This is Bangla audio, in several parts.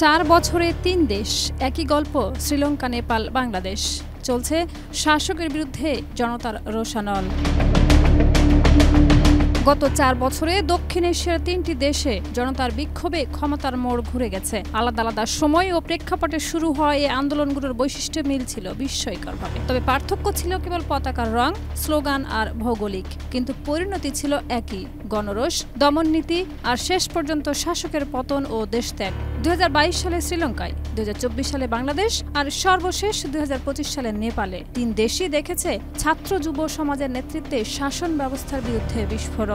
4 বছরে 3 দেশ, একই গল্প। শ্রীলঙ্কা, নেপাল, বাংলাদেশ। চলছে শাসকের বিরুদ্ধে জনতার রোষানল। গত 4 বছরে দক্ষিণ এশিয়ার 3টি দেশে জনতার বিক্ষোভে ক্ষমতার মোড় ঘুরে গেছে। আলাদা আলাদা সময় ও প্রেক্ষাপটে শুরু হয় এই আন্দোলনগুলোর বৈশিষ্ট্য মিল ছিল বিস্ময়করভাবে। তবে পার্থক্য ছিল কেবল পতাকার রং, স্লোগান আর ভৌগোলিক। কিন্তু পরিণতি ছিল একই: গণরোষ, দমননীতি আর শেষ পর্যন্ত শাসকের পতন ও দেশত্যাগ। 2022 সালে শ্রীলঙ্কায়, 2024 সালে বাংলাদেশ আর সর্বশেষ 2025 সালে নেপালে 3 দেশই দেখেছে ছাত্র যুব সমাজের নেতৃত্বে শাসন ব্যবস্থার বিরুদ্ধে বিস্ফোরণ।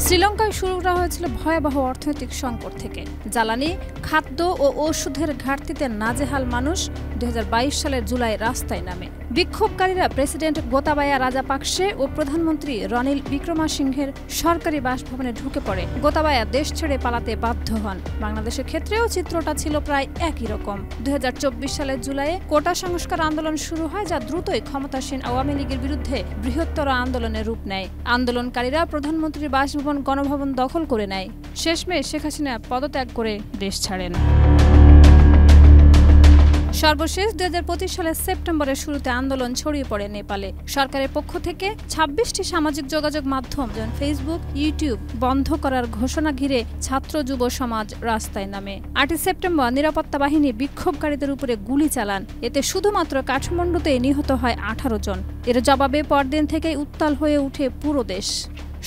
শ্রীলঙ্কায় শুরু করা হয়েছিল ভয়াবহ অর্থনৈতিক সংকট থেকে। জ্বালানি, খাদ্য ও ওষুধের ঘাটতিতে নাজেহাল মানুষ 2022 সালের জুলাই রাস্তায় নামে। বিক্ষোভকারীরা প্রেসিডেন্ট গোতাবায়া রাজাপাকসে ও প্রধানমন্ত্রী রনিল বিক্রমাসিংহের সরকারি বাসভবনে ঢুকে পড়ে। গোতাবায়া দেশ ছেড়ে পালাতে বাধ্য হন। বাংলাদেশের ক্ষেত্রেও চিত্রটা ছিল প্রায় একই রকম। 2024 সালের জুলাইয়ে কোটা সংস্কার আন্দোলন শুরু হয়, যা দ্রুতই ক্ষমতাসীন আওয়ামী লীগের বিরুদ্ধে বৃহত্তর আন্দোলনের রূপ নেয়। আন্দোলনকারীরা প্রধানমন্ত্রীর বাসভবন, গণভবন দখল করে নেয়। শেষমেশ শেখ হাসিনা পদত্যাগ করে দেশ ছাড়েন। সর্বশেষ 2025 সালের সেপ্টেম্বরের শুরুতে আন্দোলন ছড়িয়ে পড়ে নেপালে। সরকারের পক্ষ থেকে 26টি সামাজিক যোগাযোগ মাধ্যম যেমন ফেসবুক, ইউটিউব বন্ধ করার ঘোষণা ঘিরে ছাত্র যুব সমাজ রাস্তায় নামে। 8 সেপ্টেম্বর নিরাপত্তা বাহিনী বিক্ষোভকারীদের উপরে গুলি চালান। এতে শুধুমাত্র কাঠমান্ডুতেই নিহত হয় 18 জন। এর জবাবে পরদিন থেকেই উত্তাল হয়ে ওঠে পুরো দেশ।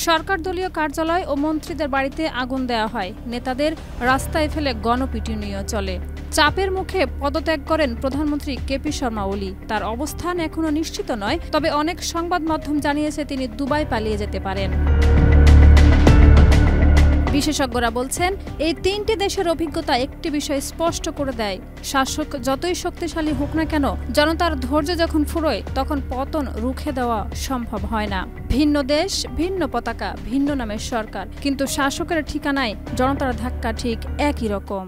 সরকার দলীয় কার্যালয় ও মন্ত্রীদের বাড়িতে আগুন দেওয়া হয়। নেতাদের রাস্তায় ফেলে গণপিটুনিও চলে। চাপের মুখে পদত্যাগ করেন প্রধানমন্ত্রী কেপি শর্মা ওলি। তার অবস্থান এখনো নিশ্চিত নয়, তবে অনেক সংবাদ মাধ্যম জানিয়েছে তিনি দুবাই পালিয়ে যেতে পারেন। বিশেষজ্ঞরা বলছেন, এই 3টি দেশের অভিজ্ঞতা একটি বিষয় স্পষ্ট করে দেয়: শাসক যতই শক্তিশালী হোক না কেন, জনতার ধৈর্য যখন ফুরোয়, তখন পতন রুখে দেওয়া সম্ভব হয় না। ভিন্ন দেশ, ভিন্ন পতাকা, ভিন্ন নামের সরকার, কিন্তু শাসকের ঠিকানায় জনতার ধাক্কা ঠিক একই রকম।